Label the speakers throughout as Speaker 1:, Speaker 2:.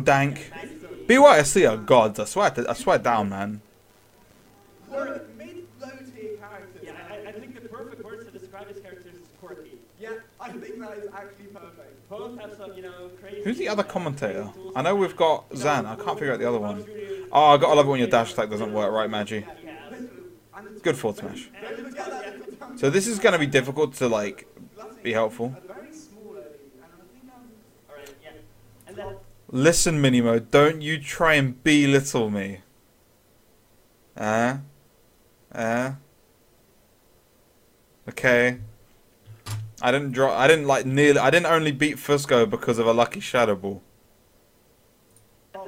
Speaker 1: dank. BYSC are gods. I swear down, man.
Speaker 2: Mid-low-tier characters.
Speaker 3: Yeah, I think the perfect words to describe his characters is quirky.
Speaker 2: Yeah, I think that is actually perfect.
Speaker 3: Both have some, you know, crazy...
Speaker 1: Who's the other commentator? I know we've got Zan. I can't figure out the other one. Oh, I gotta love it when your dash attack doesn't work, right, Magi? Good forward smash. So this is gonna be difficult to like be helpful. Listen, Minimo, don't you try and belittle me. Okay. I didn't only beat Fusco because of a lucky Shadow Ball.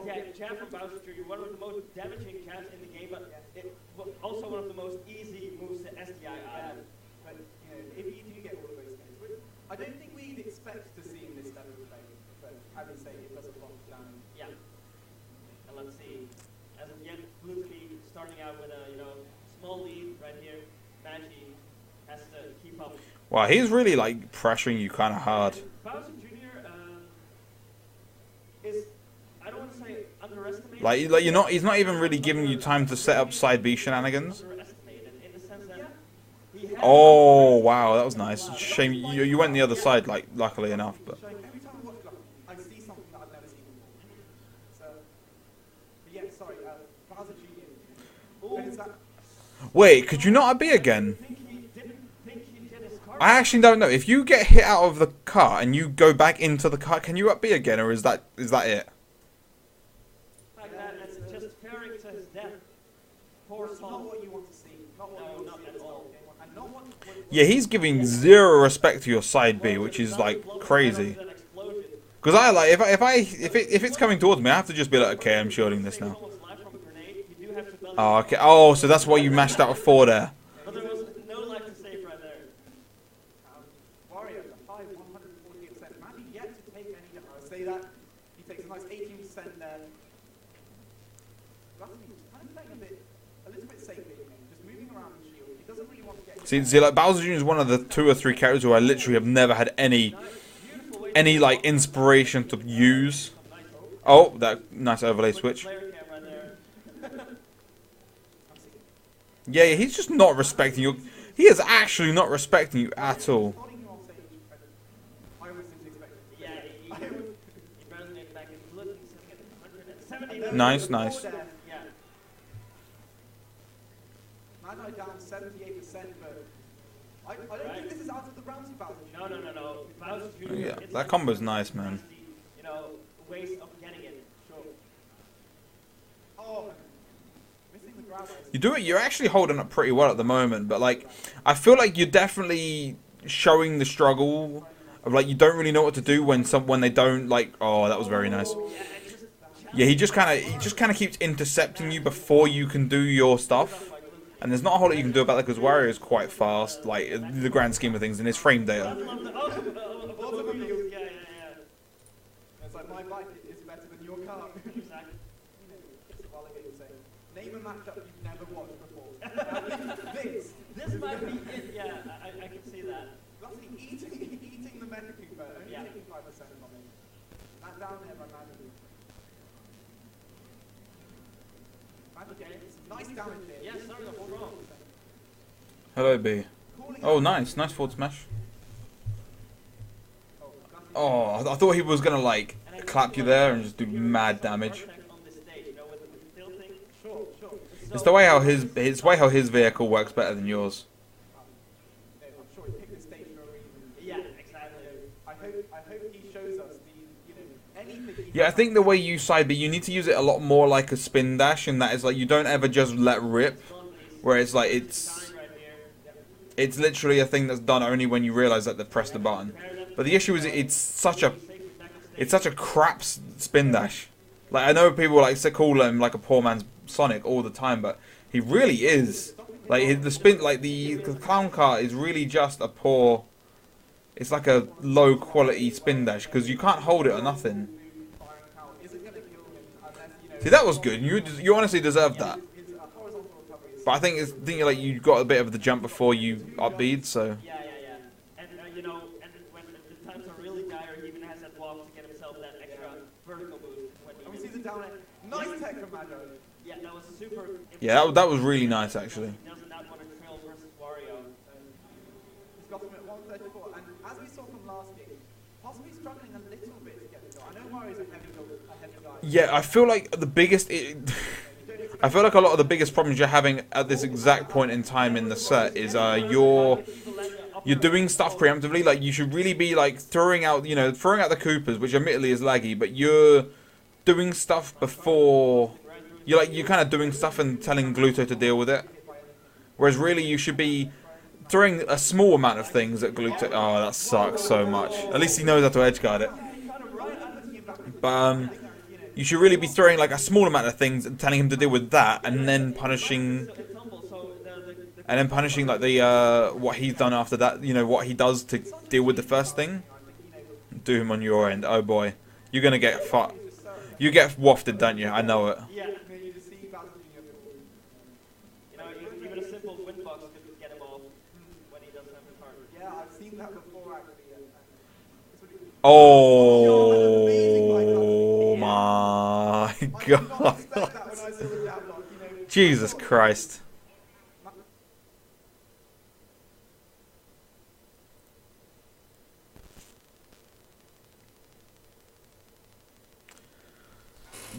Speaker 3: Yeah, jab from Bowser Jr., one of the most damaging jabs in the game, but it was also one of the most easy moves to SDI out of.
Speaker 2: But, you know, if you do get all of those things, which I don't think we'd expect to see in this level of play, but having said it does a lot of damage.
Speaker 3: Yeah. And let's see. As of yet, Blue Team starting out with a, you know, small lead right here. Magi has to keep up.
Speaker 1: Wow, he's really like pressuring you kind of hard.
Speaker 3: Bowser Jr. Is, I don't want to say underestimated.
Speaker 1: Like he's not even really giving you time to set up side B shenanigans.
Speaker 3: Underestimated in the sense that he has
Speaker 1: Oh wow, that was nice. Shame you went the other side, like luckily enough, but.
Speaker 2: Every time I watch Glock, I see something that I've never seen before. So, but yeah, sorry, Bowser Jr. But is that...
Speaker 1: Wait, could you not be again? I actually don't know. If you get hit out of the car and you go back into the car, can you up B again, or is that it?
Speaker 3: Like that, it's just fearing to his death. Poor
Speaker 2: That's not
Speaker 3: soul.
Speaker 2: what you want to see. Not what you want to see
Speaker 3: at all.
Speaker 2: And not what
Speaker 1: Yeah, he's giving zero respect to your side B, which is like crazy. Because I like if it's coming towards me, I have to just be like, okay, I'm shielding this now. Oh, okay. Oh, so that's why you mashed out a 4 there.
Speaker 3: But there was no life to save right there.
Speaker 2: Wario, a high 148%. Magi yet to take any damage. I say that. He takes a nice 18% there. That's kind of playing a little bit safe here, just moving around the shield. He doesn't really want to get...
Speaker 1: See, like Bowser Jr. is one of the 2 or 3 characters who I literally have never had any like inspiration to use. Oh, that nice overlay switch. Yeah, he's just not respecting you. He is actually not respecting you at all. Nice, nice.
Speaker 2: Magi down 78%, but I don't think this is out of the rounds of Bowser.
Speaker 3: No. Bowser Jr.
Speaker 1: Yeah, that combo's nice, man.
Speaker 3: You know, ways of getting it. Sure.
Speaker 2: Oh, missing the grab.
Speaker 1: You're actually holding up pretty well at the moment, but like, I feel like you're definitely showing the struggle of like, you don't really know what to do when they don't like, oh, that was very nice. Yeah, he just kind of keeps intercepting you before you can do your stuff. And there's not a whole lot you can do about that because Wario is quite fast, like, in the grand scheme of things, in his frame data.
Speaker 2: It's like, my bike is better than your car.
Speaker 3: Exactly.
Speaker 2: It's a validated saying. Name a matchup you've never watched before.
Speaker 3: This might be it, yeah, I can see that.
Speaker 2: Roughly eating the Mega Cooper, only
Speaker 3: Yeah.
Speaker 2: taking 5% from him. That down there by Magi. Nice damage there.
Speaker 3: Yeah, sorry, the whole wrong.
Speaker 1: Hello, B. Oh, nice forward smash. Oh, I thought he was gonna like clap you there and just do mad damage. It's the way how his vehicle works better than yours.
Speaker 2: I'm sure he picked the stage for a reason.
Speaker 3: Yeah, exactly.
Speaker 2: I hope he shows us anything.
Speaker 1: Yeah, I think the way you side B, you need to use it a lot more like a spin dash, and that is like you don't ever just let rip, where it's like it's literally a thing that's done only when you realize that they've pressed the button. But the issue is it's such a crap spin dash. Like I know people like to call him like a poor man's Sonic all the time, but he really is. Like the spin, like the clown car is really just a poor. It's like a low quality spin dash because you can't hold it or nothing. See, that was good. You honestly deserved that. But I think like you got a bit of the jump before you upbeat, so.
Speaker 3: Yeah. And you know, and when the times are really dire, he even has that walk to get himself that extra vertical boost.
Speaker 2: down it. Nice tech from Magi.
Speaker 3: Yeah, that was super.
Speaker 1: Yeah, that was really nice actually.
Speaker 3: He does not want to trail versus Wario.
Speaker 2: He's got him at 134, and as we saw from last game, possibly struggling a little bit to get the goal. I know Mario's a heavy guy.
Speaker 1: Yeah, I feel like the biggest... I feel like a lot of the biggest problems you're having at this exact point in time in the set is you're doing stuff preemptively. Like, you should really be, like, throwing out the Koopas, which admittedly is laggy, but you're doing stuff before... You're kind of doing stuff and telling Gluto to deal with it. Whereas really you should be throwing a small amount of things at Gluto. Oh, that sucks so much. At least he knows how to edgeguard it. But you should really be throwing like a small amount of things and telling him to deal with that, and then punishing like the what he's done after that. You know what he does to deal with the first thing. Do him on your end. Oh boy, you're gonna get you get wafted, don't you? I know it.
Speaker 3: Yeah. Even a simple wind box could get him off when he doesn't have the card.
Speaker 2: Yeah, I've seen that before actually.
Speaker 1: Oh my god. Jesus Christ.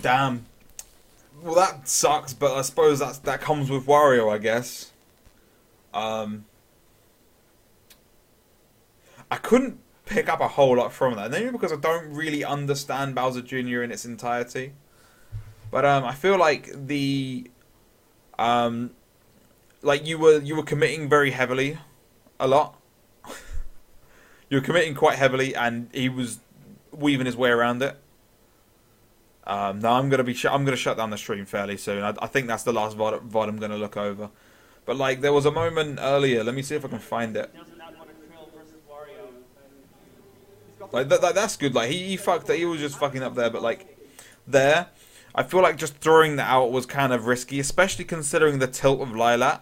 Speaker 1: Damn. Well, that sucks, but I suppose that comes with Wario, I guess. I couldn't pick up a whole lot from that, maybe because I don't really understand Bowser Jr. in its entirety. But I feel like like you were committing very heavily, a lot. You were committing quite heavily, and he was weaving his way around it. Now I'm gonna shut down the stream fairly soon. I think that's the last VOD I'm gonna look over. But like there was a moment earlier. Let me see if I can find it. Like that's good. Like he fucked it. He was just fucking up there. But like there, I feel like just throwing that out was kind of risky, especially considering the tilt of Lilat.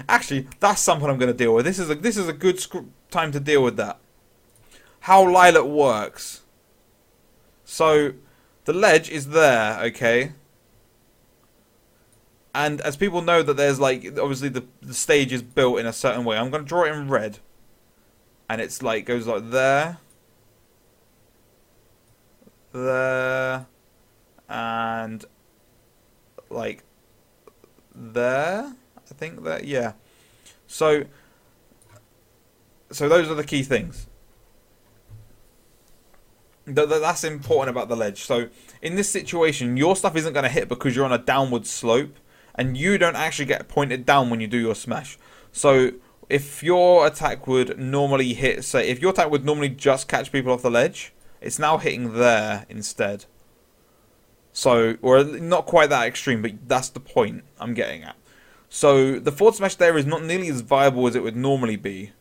Speaker 1: Actually, that's something I'm gonna deal with. This is a good time to deal with that. How Lilat works. So the ledge is there, okay? And as people know that there's like, obviously the stage is built in a certain way. I'm going to draw it in red. And it's like, goes like there. There. And like there. I think that, yeah. So those are the key things. That's important about the ledge. So in this situation, your stuff isn't going to hit because you're on a downward slope, and you don't actually get pointed down when you do your smash. So if your attack would normally hit, say, if your attack would normally just catch people off the ledge, it's now hitting there instead. So, or not quite that extreme, but that's the point I'm getting at. So the forward smash there is not nearly as viable as it would normally be,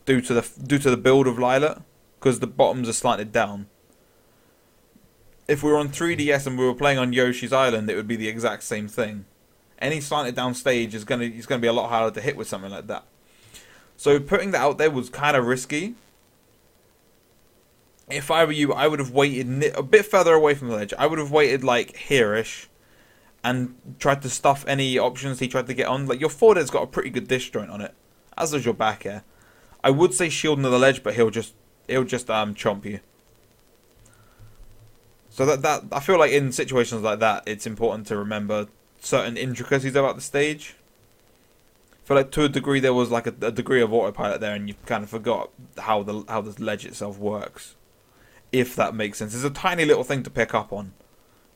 Speaker 1: due to the build of Lilat, because the bottoms are slanted down. If we were on 3DS and we were playing on Yoshi's Island, it would be the exact same thing. Any slanted down stage is gonna be a lot harder to hit with something like that. So putting that out there was kind of risky. If I were you, I would have waited a bit further away from the ledge. I would have waited like here-ish and tried to stuff any options he tried to get on. Like your forward air's got a pretty good dish joint on it, as does your back air. I would say shield near the ledge, but he'll just chomp you. So that I feel like in situations like that, it's important to remember certain intricacies about the stage. I feel like to a degree there was like a degree of autopilot there, and you kind of forgot how the ledge itself works. If that makes sense, it's a tiny little thing to pick up on,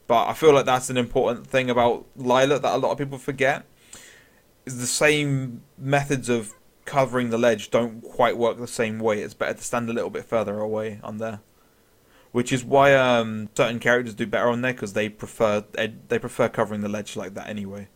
Speaker 1: but I feel like that's an important thing about Lilat that a lot of people forget. Is the same methods of covering the ledge don't quite work the same way. It's better to stand a little bit further away on there. Which is why certain characters do better on there, because they prefer covering the ledge like that anyway.